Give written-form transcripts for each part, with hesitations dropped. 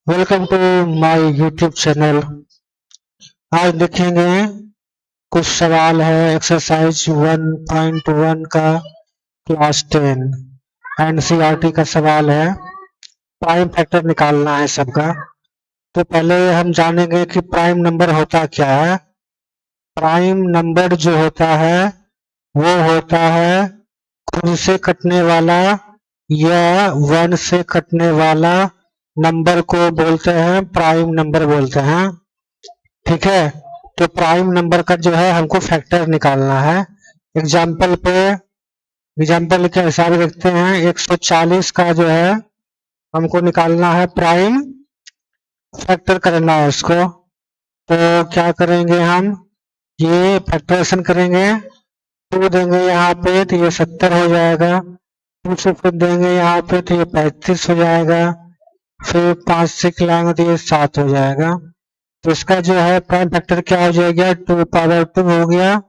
Welcome to my YouTube channel. आज देखेंगे कुछ सवाल है एक्सरसाइज 1.1 का क्लास 10 एनसीईआरटी का सवाल है। प्राइम फैक्टर निकालना है सबका। तो पहले हम जानेंगे कि प्राइम नंबर होता क्या है। प्राइम नंबर जो होता है वो होता है खुद से कटने वाला या वन से कटने वाला नंबर को बोलते हैं प्राइम नंबर बोलते हैं। ठीक है, तो प्राइम नंबर का जो है हमको फैक्टर निकालना है। एग्जाम्पल पे एग्जाम्पल के हिसाब से देखते हैं 140 का जो है हमको निकालना है प्राइम फैक्टर करना है उसको। तो क्या करेंगे हम, ये फैक्टरेशन करेंगे। 2 देंगे यहाँ पे तो ये 70 हो जाएगा। 2 से फिर देंगे यहाँ पे तो ये 35 हो जाएगा। फिर 5 से खिलाएंगे तो ये 7 हो जाएगा। तो इसका जो है प्राइम फैक्टर क्या हो जाएगा, 2 पावर 2 हो गया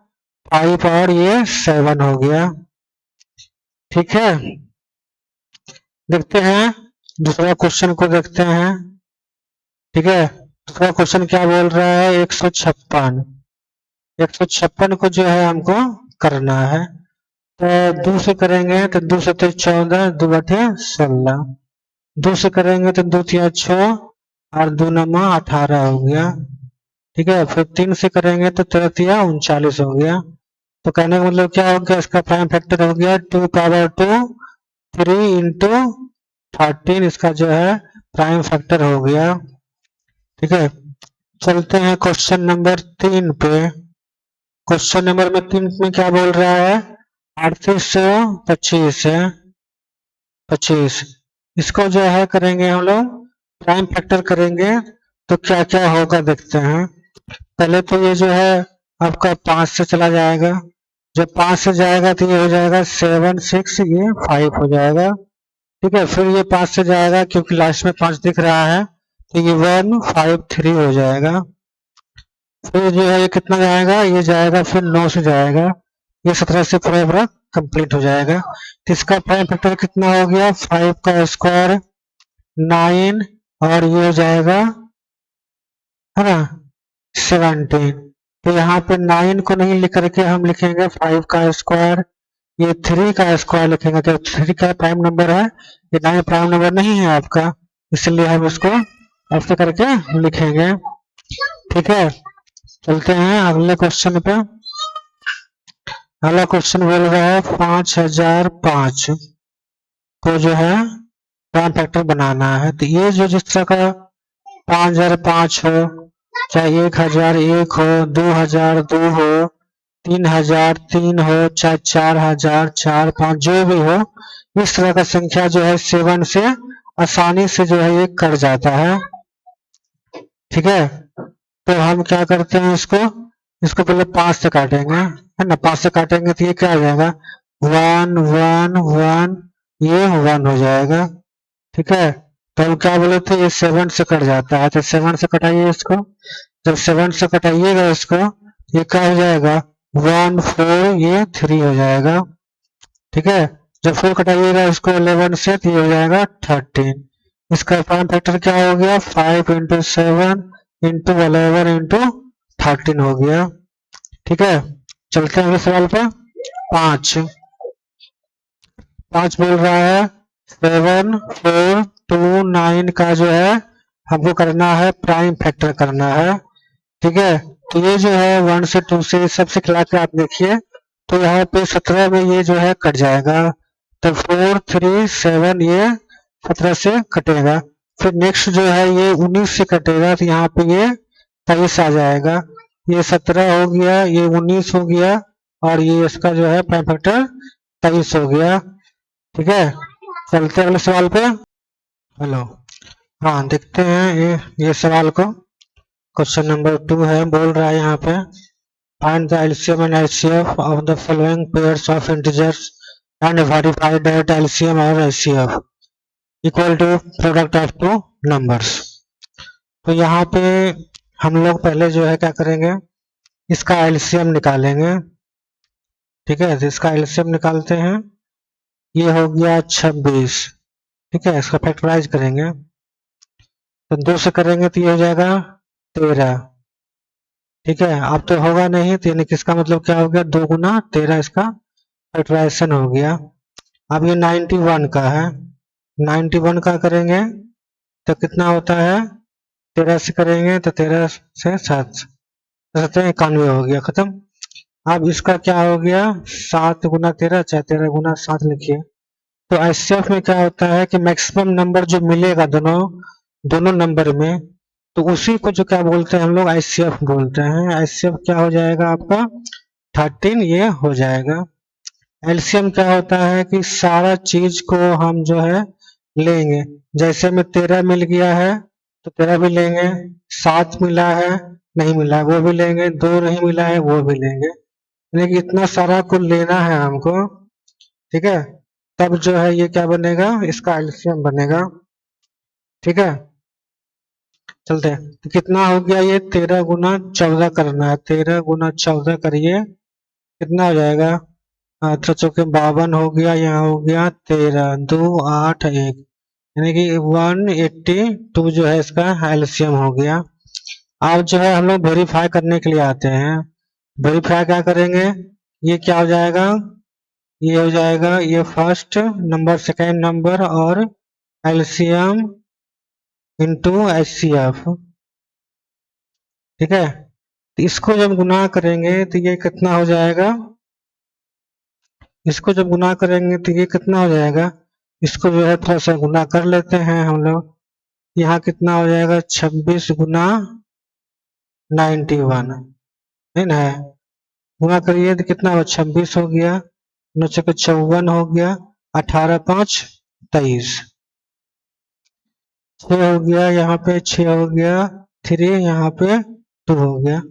5 और ये 7 हो गया। ठीक है, देखते हैं दूसरा क्वेश्चन को देखते हैं। ठीक है, दूसरा क्वेश्चन क्या बोल रहा है, 156 को जो है हमको करना है। तो 2 से करेंगे तो 2 से 14, 2 बटे 16। 2 से करेंगे तो 2 तिया 6 और 2 नमा 18 हो गया। ठीक है, फिर 3 से करेंगे तो 13 तिया 39 हो गया। तो कहने का मतलब क्या हो गया, इसका प्राइम फैक्टर हो गया 2 पावर 2 3 इंटू 13। इसका जो है प्राइम फैक्टर हो गया। ठीक है, चलते हैं क्वेश्चन नंबर 3 पे। क्वेश्चन नंबर में 3 में क्या बोल रहा है, 3825 है 25। इसको जो है करेंगे हम लोग प्राइम फैक्टर करेंगे तो क्या क्या होगा देखते हैं। पहले तो ये जो है आपका 5 से चला जाएगा। जब 5 से जाएगा तो ये हो जाएगा 7 6, ये 5 हो जाएगा। ठीक है, फिर ये 5 से जाएगा क्योंकि लास्ट में 5 दिख रहा है तो ये 1 5 3 हो जाएगा। फिर जो है ये कितना जाएगा, ये जाएगा फिर 9 से जाएगा, ये 17 से पूरा पूरा कंप्लीट हो जाएगा। तो इसका प्राइम फैक्टर कितना हो गया, 5 का स्क्वायर 9 और ये हो जाएगा है ना 17। तो यहाँ पे 9 को नहीं लिख करके हम लिखेंगे 5 का स्क्वायर, ये 3 का स्क्वायर लिखेंगे। तो 3 का प्राइम नंबर है, ये 9 प्राइम नंबर नहीं है आपका, इसलिए हम इसको ऐसे करके लिखेंगे। ठीक है, चलते हैं अगले क्वेश्चन पे। अगला क्वेश्चन बोल रहा है 5005 को जो है प्राइम फैक्टर बनाना है। तो ये जो जिस तरह का 5005 हो, चाहे 1001 हो, 2002 हो, 3003 हो, चाहे 4000 4 5 जो भी हो, इस तरह का संख्या जो है 7 से आसानी से जो है ये कट जाता है। ठीक है, तो हम क्या करते हैं, इसको इसको पहले 5 से काटेंगे है ना। 5 से काटेंगे तो ये क्या हो जाएगा 1 1 1, ये 1 हो जाएगा। ठीक है, तो हम क्या बोले थे, ये 7 से कट जाता है। तो 7 से कटाइए इसको। जब 7 से कटाइएगा इसको, ये क्या हो जाएगा 1 4, ये 3 हो जाएगा। ठीक है, जब 4 कटाइएगा इसको 11 से तो ये हो जाएगा 13। इसका प्राइम फैक्टर क्या हो गया, 5 इंटू 7 इंटू 11 इंटू 13 हो गया। ठीक है, चलते हैं अगले सवाल पे। 5 बोल रहा है 7 4 2 9 का जो है हमको करना है प्राइम फैक्टर करना है। ठीक है, तो ये जो है 1 से 2 से सबसे खिला के आप देखिए तो यहाँ पे 17 में ये जो है कट जाएगा। तो 4 3 7 ये 17 से कटेगा। फिर नेक्स्ट जो है ये 19 से कटेगा तो यहाँ पे ये 23 आ जाएगा। ये 17 हो गया, ये 19 हो गया और ये इसका जो है प्राइम फैक्टर 23 हो गया। ठीक है, चलते हैं अगले सवाल पे। हेलो, हाँ देखते हैं ये सवाल को। क्वेश्चन नंबर 2 है, बोल रहा है यहाँ पे find the LCM and HCF of the following pairs of integers and verify that LCM और HCF equal to product of two numbers। तो यहाँ पे हम लोग पहले जो है क्या करेंगे, इसका LCM निकालेंगे। ठीक है, तो इसका LCM निकालते हैं, ये हो गया 26। ठीक है, इसका फैक्टराइज करेंगे तो 2 से करेंगे तो ये हो जाएगा 13। ठीक है, अब तो होगा नहीं, तो यानी किसका मतलब क्या हो गया, 2 गुना 13 इसका फैक्टराइजेशन हो गया। अब ये 91 का है, 91 का करेंगे तो कितना होता है, 13 से करेंगे तो 13 से 791 हो गया, खत्म। अब इसका क्या हो गया, 7 गुना 13, चाहे 13 गुना 7 लिखिए। तो एचसीएफ में क्या होता है कि मैक्सिमम नंबर जो मिलेगा दोनों दोनों नंबर में, तो उसी को जो क्या बोलते हैं हम लोग, एचसीएफ बोलते हैं। एचसीएफ क्या हो जाएगा आपका 13, ये हो जाएगा। एलसीएम क्या होता है कि सारा चीज को हम जो है लेंगे, जैसे में 13 मिल गया है तो 13 भी लेंगे, 7 मिला है नहीं मिला है वो भी लेंगे, 2 नहीं मिला है वो भी लेंगे, यानी कि इतना सारा कुल लेना है हमको। ठीक है, तब जो है ये क्या बनेगा, इसका एलसीएम बनेगा। ठीक है, चलते हैं, तो कितना हो गया, ये 13 गुना 14 करना है, 13 गुना 14 करिए, कितना हो जाएगा, तो चौके 52 हो गया, यहाँ हो गया 13, 2 8 1, यानी कि 182 जो है इसका एलसीएम हो गया। अब जो है हम लोग वेरीफाई करने के लिए आते हैं। वेरीफाई क्या करेंगे, ये क्या हो जाएगा, ये हो जाएगा ये फर्स्ट नंबर सेकेंड नंबर और एलसीएम इंटू एचसीएफ। ठीक है, तो इसको जब गुना करेंगे तो ये कितना हो जाएगा, इसको जब गुना करेंगे तो ये कितना हो जाएगा, इसको जो है थोड़ा सा गुना कर लेते हैं हम लोग। यहाँ कितना हो जाएगा, 26 गुना 91 है ना, गुना करिए तो कितना हुआ, 26 हो गया, 9 चौके 54 हो गया, 18 5 23, 6 हो गया, यहाँ पे 6 हो गया, 3 यहाँ पे 2 हो गया।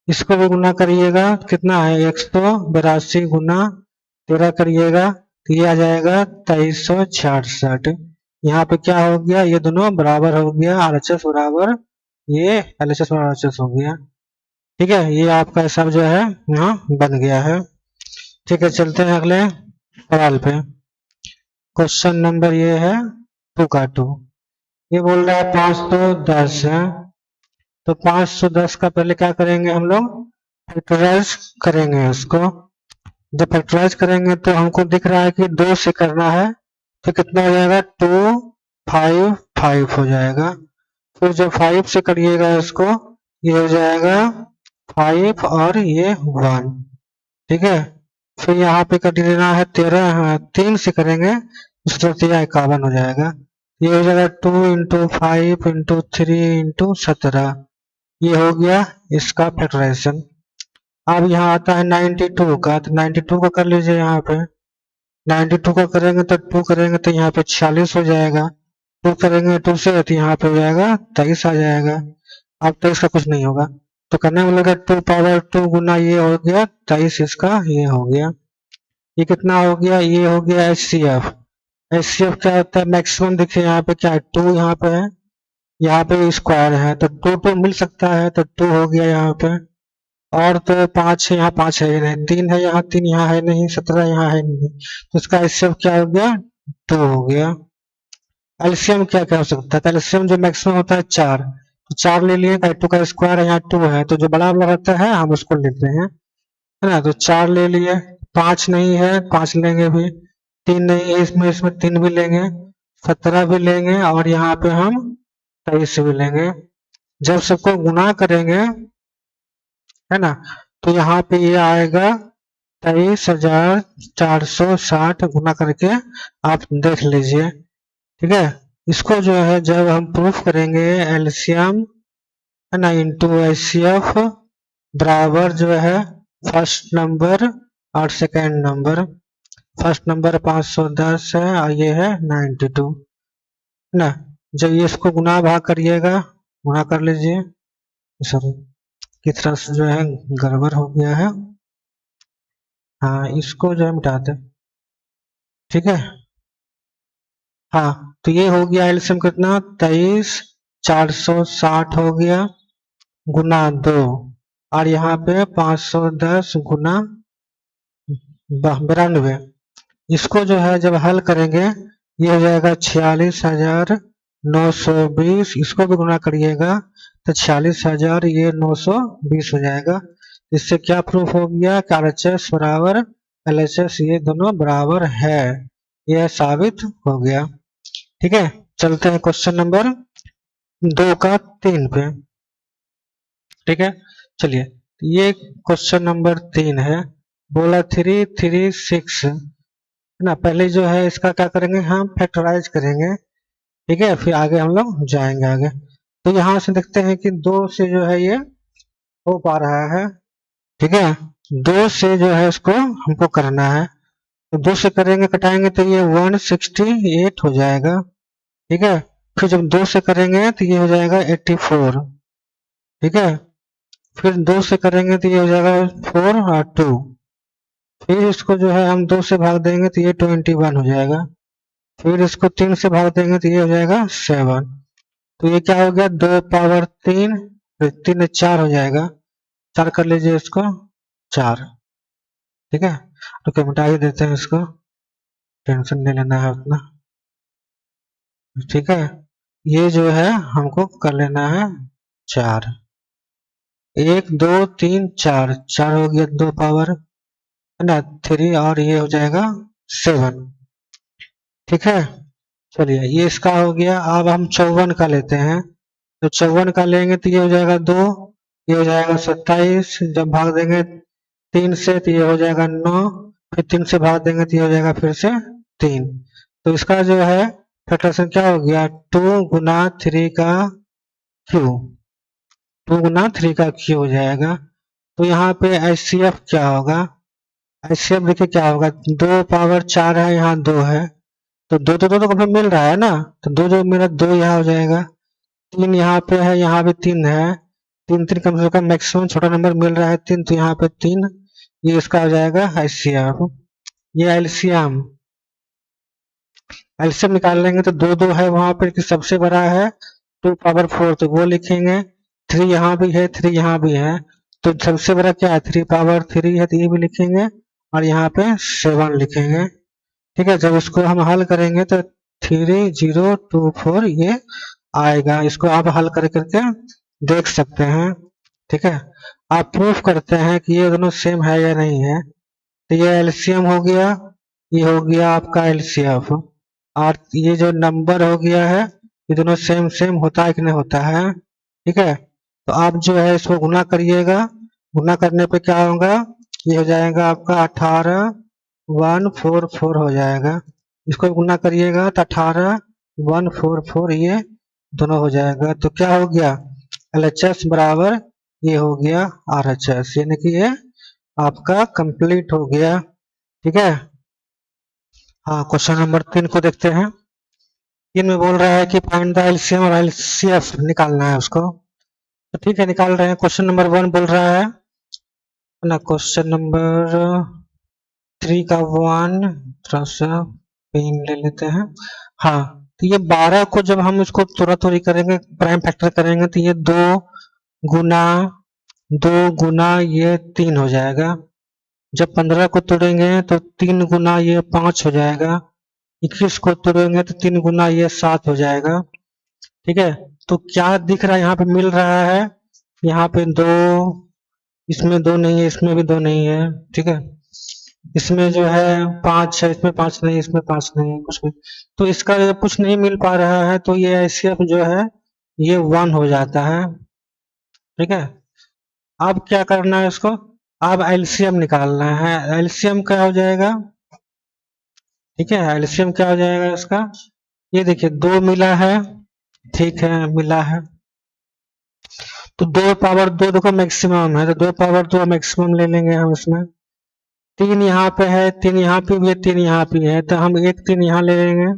इसको भी गुना करिएगा, कितना है 182 गुना 13 करिएगा तो ये आ जाएगा 2366। यहाँ पे क्या हो गया, ये दोनों बराबर हो गया, आरएचएस बराबर ये एलएचएस और आरएचएस हो गया। ठीक है, ये आपका हिसाब जो है यहाँ बन गया है। ठीक है, चलते हैं अगले सवाल पे। क्वेश्चन नंबर ये है 2 का 2, ये बोल रहा है 510 है, तो 510 का पहले क्या करेंगे हम लोग, फैक्टराइज करेंगे उसको। जब फैक्टराइज करेंगे तो हमको दिख रहा है कि 2 से करना है, तो कितना हो जाएगा, 255 हो जाएगा। फिर जब 5 से करिएगा इसको, ये हो जाएगा 5 और ये 1। ठीक है, फिर यहाँ पे कर देना है 13, 3 से करेंगे उस तरफ से 51 हो जाएगा। ये हो जाएगा 2 इंटू 5 इंटू 3 इंटू 17, ये हो गया इसका फैक्टराइजेशन। अब यहाँ आता है 92 का, तो 92 का कर लीजिए, यहाँ पे 92 का करेंगे तो 2 करेंगे तो यहाँ पे 46 हो जाएगा, 2 करेंगे 2 से तो यहाँ पे हो जाएगा 23 आ जाएगा। अब 23 का कुछ नहीं होगा, तो करने में लगा 2 पावर 2 गुना ये हो गया 23, इसका ये हो गया। ये कितना हो गया, ये हो गया एचसीएफ। एचसीएफ क्या होता है, मैक्सिमम देखिए यहाँ पे क्या है, 2 यहाँ पे है, यहाँ पे स्क्वायर है तो 2 2 मिल सकता है, तो 2 हो गया यहाँ पे। और तो 5 है, यहाँ 5 है ही नहीं, 3 है यहाँ, 3 यहाँ है नहीं, 17 यहाँ है नहीं, तो इसका एचसीएफ क्या हो गया, 2 हो गया। एलसीएम क्या क्या हो सकता है, एलसीएम जो मैक्सिमम होता है 4, तो 4 ले लिए, 2 का स्क्वायर है, यहाँ 2 है, तो जो बड़ा वाला रहता है हम उसको लेते हैं, है ना, तो 4 ले लिए। 5 नहीं है, 5 लेंगे भी, 3 नहीं है इसमें, इसमें 3 भी लेंगे, 17 भी लेंगे, और यहाँ पे हम 23 भी लेंगे। जब सबको गुना करेंगे, है ना, तो यहाँ पे ये आएगा 23,460 गुना करके आप देख लीजिए। ठीक है, इसको जो है जब हम प्रूफ करेंगे, एलसीएम है ना इंटू एचसीएफ बराबर जो है फर्स्ट नंबर और सेकेंड नंबर। फर्स्ट नंबर 510 है और ये है 92, है ना। जब ये इसको गुना भाग करिएगा, गुना कर लीजिए, सॉरी की तरफ से जो है गड़बड़ हो गया है, हाँ इसको जो है मिटा दें। ठीक है, हाँ तो ये हो गया एलसीएम कितना, 23,460 हो गया गुना 2, और यहाँ पे 510 गुना 92। इसको जो है जब हल करेंगे, ये हो जाएगा 46,000 920, इसको भी गुना करिएगा तो 46,000 ये 920 हो जाएगा। इससे क्या प्रूफ हो गया कि RHS बराबर LHS ये दोनों बराबर है, यह साबित हो गया। ठीक है, चलते हैं क्वेश्चन नंबर 2 का 3 पे। ठीक है, चलिए ये क्वेश्चन नंबर 3 है, बोला 336 है ना। पहले जो है इसका क्या करेंगे, हम फैक्टराइज करेंगे। ठीक है, फिर आगे हम लोग जाएंगे आगे। तो यहाँ से देखते हैं कि 2 से जो है ये हो पा रहा है। ठीक है, 2 से जो है इसको हमको करना है, तो 2 से करेंगे कटाएंगे तो ये 168 हो जाएगा। ठीक है, फिर जब 2 से करेंगे तो ये हो जाएगा 84। ठीक है, फिर 2 से करेंगे तो ये हो जाएगा 4 और 2। फिर इसको जो है हम 2 से भाग देंगे तो ये 21 हो जाएगा। फिर इसको 3 से भाग देंगे तो ये हो जाएगा 7। तो ये क्या हो गया, 2 पावर 3, फिर 3 4 हो जाएगा। 4 कर लीजिए इसको, 4। ठीक है, तो क्या मिटा ही देते हैं इसको, टेंशन नहीं लेना है उतना। ठीक है, ये जो है हमको कर लेना है 4। 1 2 3 4, 4 हो गया 2 पावर है ना 3, और ये हो जाएगा 7। ठीक है, चलिए ये इसका हो गया। अब हम 54 का लेते हैं, तो 54 का लेंगे तो ये हो जाएगा 2, ये हो जाएगा 27। जब भाग देंगे 3 से तो ये हो जाएगा 9, फिर 3 से भाग देंगे तो ये हो जाएगा फिर से 3। तो इसका जो है फैक्टराइजेशन क्या हो गया, 2 गुना 3 का क्यू, 2 गुना 3 का क्यू हो जाएगा। तो यहाँ पे HCF क्या होगा, HCF देखिए क्या होगा, 2 पावर 4 है, यहाँ 2 है, तो दो तो कंफर्म मिल रहा है ना, तो 2 जो मेरा 2 यहाँ हो जाएगा। 3 यहाँ पे है, यहाँ भी 3 है, 3 3 कम से कम मैक्सिमम छोटा नंबर मिल रहा है 3, तो यहाँ पे 3, ये इसका हो जाएगा HCF। ये एलसीएम निकाल लेंगे तो 2 2 है वहां पर कि सबसे बड़ा है 2 पावर 4, तो वो लिखेंगे। 3 यहाँ भी है, 3 यहाँ भी है, तो सबसे बड़ा क्या है 3 पावर 3 है, तो ये भी लिखेंगे, और यहाँ पे 7 लिखेंगे। ठीक है, जब इसको हम हल करेंगे तो 3024 ये आएगा। इसको आप हल करके देख सकते हैं। ठीक है, आप प्रूफ करते हैं कि ये दोनों सेम है या नहीं है। तो ये एलसीएम हो गया, ये हो गया आपका एलसीएफ, और ये जो नंबर हो गया है, ये दोनों सेम सेम होता है कि नहीं होता है। ठीक है, तो आप जो है इसको गुना करिएगा, गुना करने पे क्या होगा, ये हो जाएगा आपका 18144 हो जाएगा। इसको गुना करिएगा तो 18144 ये दोनों हो जाएगा। तो क्या हो गया, LHS बराबर ये हो गया RHS, यानी कि ये आपका कंप्लीट हो गया। ठीक है, हाँ क्वेश्चन नंबर 3 को देखते हैं। 3 में बोल रहा है कि फाइंड द LCM और LCF निकालना है उसको। तो ठीक है, निकाल रहे हैं। क्वेश्चन नंबर 1 बोल रहा है ना, क्वेश्चन नंबर 3 का 1, थोड़ा सा पेन ले लेते हैं। हाँ, तो ये 12 को जब हम इसको तोड़ा तोड़ी करेंगे, प्राइम फैक्टर करेंगे, तो ये 2 गुना ये 3 हो जाएगा। जब 15 को तोड़ेंगे तो 3 गुना ये 5 हो जाएगा। 21 को तोड़ेंगे तो 3 गुना ये 7 हो जाएगा। ठीक है, तो क्या दिख रहा है, यहाँ पे मिल रहा है, यहाँ पे 2, इसमें 2 नहीं है, इसमें भी 2 नहीं है। ठीक है, इसमें जो है 5 है, इसमें 5 नहीं, इसमें 5 नहीं है, कुछ भी। तो इसका जब कुछ नहीं मिल पा रहा है तो ये HCF जो है ये 1 हो जाता है। ठीक है, अब क्या करना है इसको, अब एलसीएम निकालना है। एलसीएम क्या हो जाएगा, ठीक है, एलसीएम क्या हो जाएगा इसका, ये देखिए 2 मिला है, ठीक है मिला है, तो 2 पावर 2 देखो मैक्सिमम है, तो 2 पावर 2 मैक्सिमम ले लेंगे हम इसमें। 3 यहाँ पे है, 3 यहाँ पे भी है, 3 यहाँ पे है, तो हम 1 3 यहाँ ले लेंगे।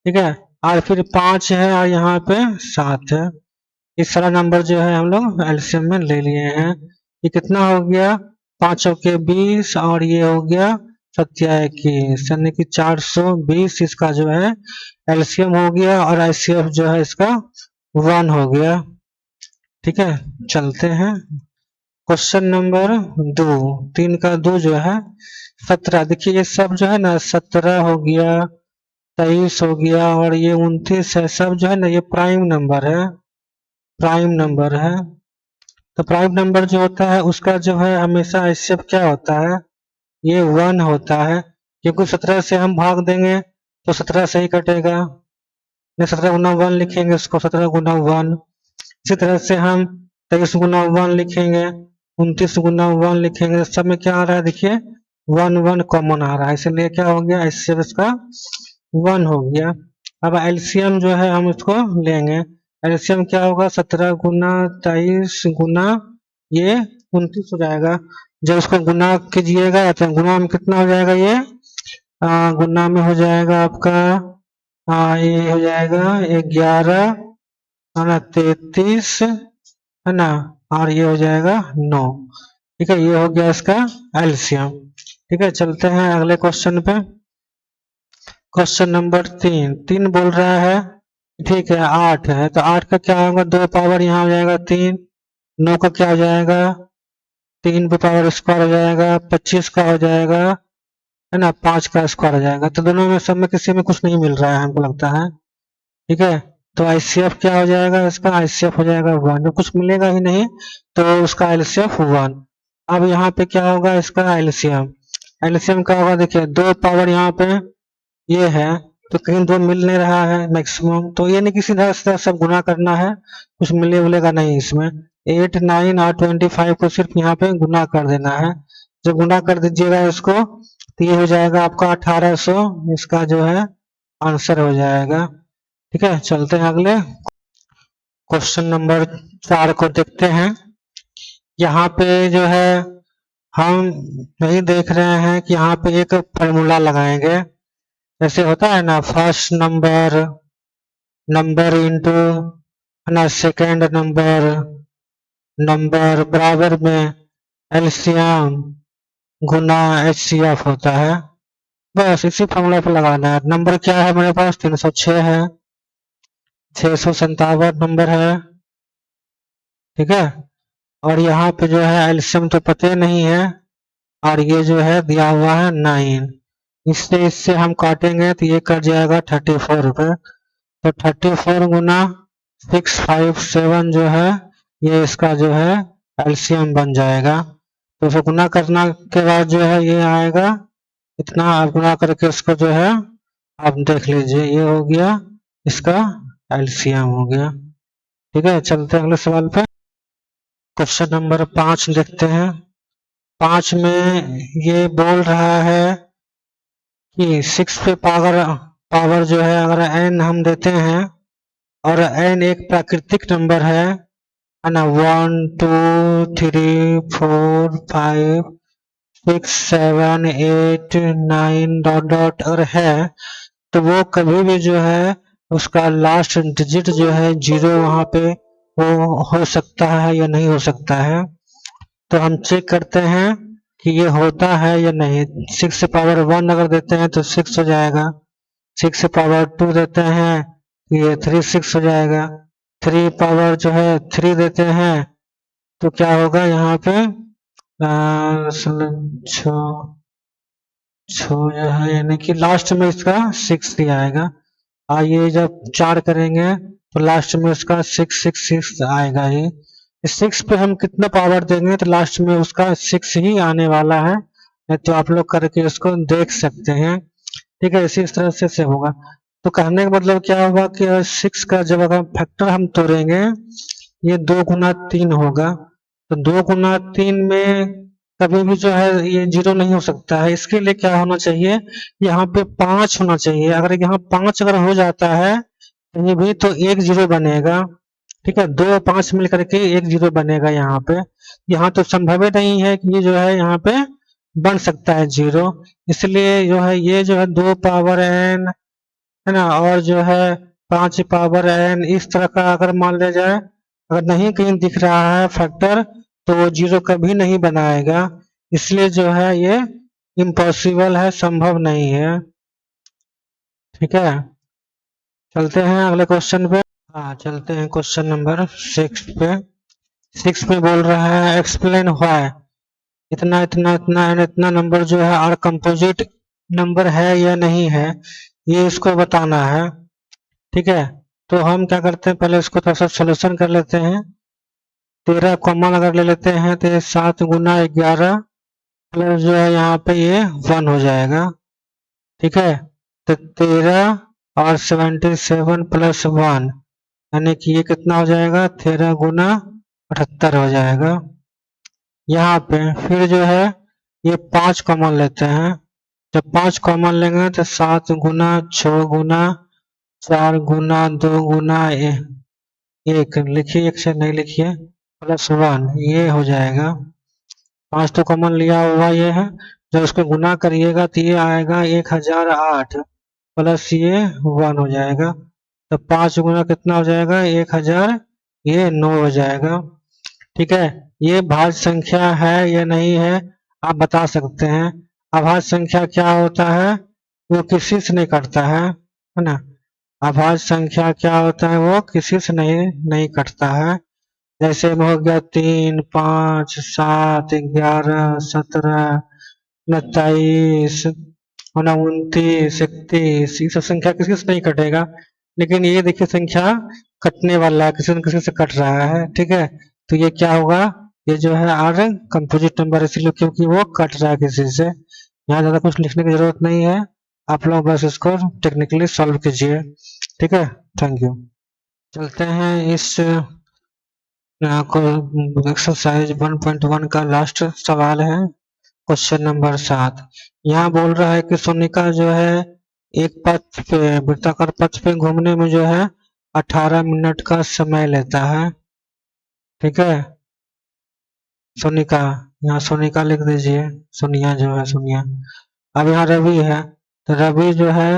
ठीक है, और फिर 5 है, और यहाँ पे 7 है। इस सारा नंबर जो है हम लोग एलसीएम में ले लिए हैं। ये कितना हो गया, 5 के 20, और ये हो गया 27, यानी कि 420 इसका जो है एलसीएम हो गया, और एचसीएफ जो है इसका 1 हो गया। ठीक है, चलते हैं क्वेश्चन नंबर 2। 3 का 2 जो है 17, देखिए ये सब जो है ना 17 हो गया, 23 हो गया और ये 29 है, सब जो है ना ये प्राइम नंबर है, प्राइम नंबर है। तो प्राइम नंबर जो होता है उसका जो है हमेशा एचसीएफ क्या होता है, ये 1 होता है, क्योंकि 17 से हम भाग देंगे तो 17 से ही कटेगा, 17 गुना 1 लिखेंगे उसको, 17 गुना 1। इसी तरह से हम 23 गुना 1 लिखेंगे, 29 गुना 1 लिखेंगे, सब में क्या आ रहा है देखिए 1 1 कॉमन आ रहा है, इसलिए क्या हो गया एचसीएफ इसका 1 हो गया। अब एलसीएम जो है हम इसको लेंगे, एलसीएम क्या होगा 17 गुना 23 गुना ये 29 हो जाएगा। जब इसको गुना कीजिएगा तो गुना में कितना हो जाएगा, ये गुना में हो जाएगा आपका ये हो जाएगा 11 है ना, 33 है ना, और ये हो जाएगा 9। ठीक है, ये हो गया इसका एलसीएम। ठीक है, चलते हैं अगले क्वेश्चन पे। क्वेश्चन नंबर 3 बोल रहा है, ठीक है 8 है, तो 8 का क्या होगा, 2 पावर यहाँ हो जाएगा 3, 9 का क्या हो जाएगा 3 पे पावर स्क्वायर हो जाएगा, 25 का हो जाएगा है ना, 5 का स्क्वायर हो जाएगा। तो दोनों में सब में किसी में कुछ नहीं मिल रहा है हमको लगता है। ठीक है, तो आईसीएफ क्या हो जाएगा, इसका आईसीएफ हो जाएगा 1, जब कुछ मिलेगा ही नहीं तो उसका एलसीएफ 1। अब यहाँ पे क्या होगा इसका एलसीएम, एलसीएम क्या होगा देखिए 2 पावर यहाँ पे ये है, तो कहीं 2 मिल नहीं रहा है मैक्सिमम, तो ये नहीं किसी तरह से सब गुना करना है, कुछ मिलेगा नहीं इसमें। 8 9 और 25 को सिर्फ यहाँ पे गुना कर देना है, जब गुना कर दीजिएगा इसको तो ये हो जाएगा आपका 1800, इसका जो है आंसर हो जाएगा। ठीक है, चलते हैं अगले क्वेश्चन नंबर 4 को देखते हैं। यहाँ पे जो है हम नहीं देख रहे हैं कि यहाँ पे एक फॉर्मूला लगाएंगे, जैसे होता है ना फर्स्ट नंबर नंबर इंटू है ना सेकेंड नंबर नंबर बराबर में एलसीएम गुना एचसीएफ होता है, बस इसी फॉर्मूला पे लगाना है। नंबर क्या है मेरे पास 306 है, 657 नंबर है। ठीक है, और यहाँ पे जो है एलसीएम तो पते नहीं है, और ये जो है दिया हुआ है 9, इससे हम काटेंगे तो ये कट जाएगा 34 रुपये, तो 34 गुना 657 जो है ये इसका जो है एलसीएम बन जाएगा। तो उसे गुना करना के बाद जो है ये आएगा इतना, आप गुना करके इसको जो है आप देख लीजिए, ये हो गया इसका एलसीएम हो गया। ठीक है, चलते हैं अगले सवाल पे। क्वेश्चन नंबर 5 देखते हैं। 5 में ये बोल रहा है कि 6 पे पावर जो है अगर n हम देते हैं और n एक प्राकृतिक नंबर है ना, 1 2 3 4 5 6 7 8 9 डॉट डॉट अगर है तो वो कभी भी जो है उसका लास्ट डिजिट जो है 0 वहां पे वो हो सकता है या नहीं हो सकता है। तो हम चेक करते हैं कि ये होता है या नहीं। 6 से पावर 1 अगर देते हैं तो 6 हो जाएगा, 6 से पावर 2 देते हैं ये 3 6 हो जाएगा, 3 पावर जो है 3 देते हैं तो क्या होगा यहाँ पे छो जो है यानी कि लास्ट में इसका 6 ही आएगा। ये जब 4 करेंगे तो लास्ट में उसका 6 6 6 आएगा ही। इस 6 पे हम कितना पावर देंगे तो लास्ट में उसका 6 ही आने वाला है, नहीं तो आप लोग करके उसको देख सकते हैं। ठीक है, इसी तरह से होगा। तो कहने का मतलब क्या होगा कि 6 का जब अगर फैक्टर हम तोड़ेंगे ये 2 गुना 3 होगा, तो 2 गुना 3 में कभी भी जो है ये 0 नहीं हो सकता है। इसके लिए क्या होना चाहिए, यहाँ पे 5 होना चाहिए। अगर यहाँ 5 अगर हो जाता है कहीं भी तो 1 0 बनेगा। ठीक है, 2 5 मिल करके 1 0 बनेगा यहाँ पे। यहाँ तो संभव ही नहीं है कि ये जो है यहाँ पे बन सकता है 0, इसलिए जो है ये जो है 2 पावर n है ना, और जो है 5 पावर n इस तरह का अगर मान लिया जाए, अगर नहीं कहीं दिख रहा है फैक्टर तो वो 0 कभी नहीं बनाएगा, इसलिए जो है ये इम्पॉसिबल है, संभव नहीं है। ठीक है, चलते हैं अगले क्वेश्चन पे। चलते हैं क्वेश्चन नंबर 6 पे। 6 में बोल रहा है एक्सप्लेन व्हाई इतना इतना इतना एंड इतना नंबर जो है आर कंपोजिट नंबर है या नहीं है। ये इसको बताना है। ठीक है, तो हम क्या करते हैं, पहले इसको थोड़ा सा सोल्यूशन कर लेते हैं। 13 कॉमन अगर ले लेते हैं तो ये 7 गुना 11 प्लस जो है यहाँ पे ये 1 हो जाएगा। ठीक है, तो 13 और 77 प्लस 1 यानी कि ये कितना हो जाएगा, 13 गुना 78 हो जाएगा। यहाँ पे फिर जो है ये 5 कॉमन लेते हैं। जब 5 कॉमन लेंगे तो 7 गुना 6 गुना 4 गुना 2 गुना 1 लिखिए, 1 से नहीं लिखिए, प्लस 1 ये हो जाएगा। 5 तो कॉमन लिया हुआ ये है, जब उसको गुना करिएगा तो ये आएगा 1008 प्लस ये 1 हो जाएगा। तो 5 गुना कितना हो जाएगा, 1000, ये 9 हो जाएगा। ठीक है, ये भाज्य संख्या है या नहीं है आप बता सकते हैं। अभाज्य संख्या क्या होता है, वो किसी से नहीं कटता है ना। अभाज्य संख्या क्या होता है, वो किसी से नहीं कटता है। जैसे में हो गया 3, 5, 7, 11, 17, 29, 29, 31, ये सब संख्या किसी से नहीं कटेगा। लेकिन ये देखिए संख्या कटने वाला है, किसी न किसी से कट रहा है। ठीक है, तो ये क्या होगा, ये जो है आर कंपोजिट नंबर, इसलिए क्योंकि वो कट रहा है किसी से। यहाँ ज्यादा कुछ लिखने की जरूरत नहीं है, आप लोग बस इसको टेक्निकली सॉल्व कीजिए। ठीक है, थैंक यू। चलते हैं इस एक्सरसाइज 1.1 का लास्ट सवाल है, क्वेश्चन नंबर 7। यहाँ बोल रहा है कि सोनिका जो है एक पथ पे, वृत्ताकार पथ पे घूमने में जो है 18 मिनट का समय लेता है। ठीक है, सोनिका, यहाँ सोनिका लिख दीजिए, सोनिया जो है सोनिया। अब यहाँ रवि है, तो रवि जो है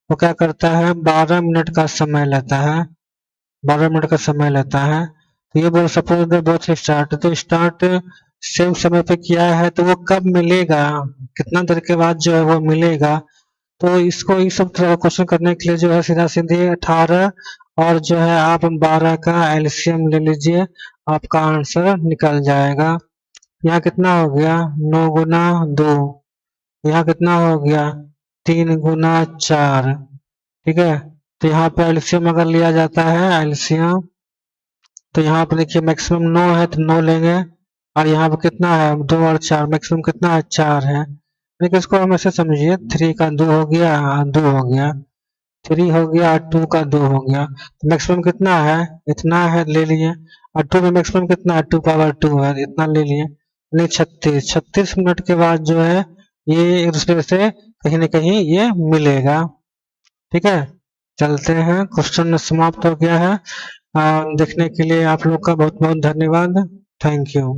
वो क्या करता है, 12 मिनट का समय लेता है, 12 मिनट का समय लेता है। तो ये बोल सपोज दे बोथ स्टार्ट, तो स्टार्ट सेम समय पे किया है तो वो कब मिलेगा, कितना देर के बाद जो है वो मिलेगा। तो इसको इस सब तरह का क्वेश्चन करने के लिए जो है सीधा सीधे 18 और जो है आप 12 का एलसीएम ले लीजिए, आपका आंसर निकल जाएगा। यहाँ कितना हो गया, 9 गुना 2, यहाँ कितना हो गया, 3 गुना 4। ठीक है, तो यहाँ पे एलसीएम अगर लिया जाता है एलसीएम, तो यहाँ पे देखिए मैक्सिमम 9 है तो 9 लेंगे, और यहाँ पे कितना है 2 और 4, मैक्सिमम कितना है 4 है। लेकिन इसको हम ऐसे समझिए, 3 का 2 हो गया, 2 हो गया, 3 हो गया, 2 का 2 हो गया, तो मैक्सिमम कितना है, इतना है, ले लिए। और 2 में मैक्सिमम कितना है, 2 पावर 2 है, इतना ले लिए। नहीं, 36 मिनट के बाद जो है ये एक दूसरे से कहीं ना कहीं ये मिलेगा। ठीक है, चलते हैं, क्वेश्चन समाप्त हो गया है। देखने के लिए आप लोग का बहुत बहुत धन्यवाद, थैंक यू।